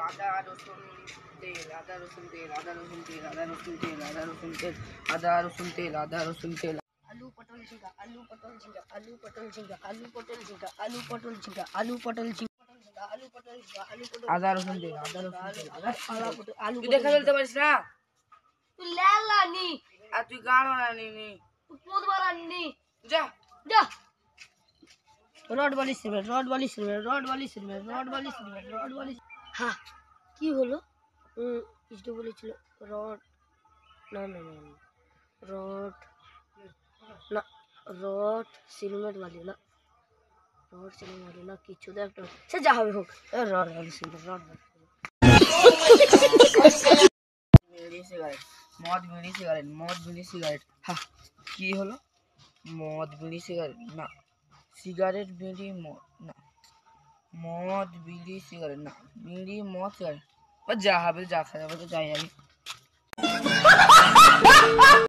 আদা রসুন তেল, আদা রসুন তেল, আদা রসুন তেল, আদা রসুন তেল, আদা রসুন তেল, আদা রসুন তেল, আদা রসুন তেল। আলু পটল ঝিঙ্গা, আলু পটল ঝিঙ্গা, আলু পটল ঝিঙ্গা, আলু পটল ঝিঙ্গা, আলু পটল ঝিঙ্গা, আলু পটল ঝিঙ্গা, আলু পটল ঝিঙ্গা, আলু পটল, আদা রসুন তেল, আদা রসুন তেল, আলু। তুই দেখা ফেলতে পারিস না, তুই লেলা নি আর তুই গান বানানি নি, তুই কোদ বানানি। যা যা রড বালি সিমেন্ট, রড বালি সিমেন্ট, রড বালি সিমেন্ট, রড বালি সিমেন্ট, রড বালি। হ্যাঁ কি হলো? কিছু বলেছিল রড, না না না রড, না রড সিমেন্ট বালি না, রড সিমেন্ট বালি না, কিছু তো একটা, সে যা হবে হোক, রড বালি সিমেন্ট, রড বালি বিড়ি সিগারেট, মদ বিড়ি সিগারেট, মদ বিড়ি সিগারেট। হ্যাঁ কি হলো? মদ বিড়ি সিগারেট না, সিগারেট বিড়ি মদ না, মদ বিড়ি সিগারেট না, বিড়ি মদ সিগারেট, যা হবে যা খাওয়া যাবে তো যাই আমি।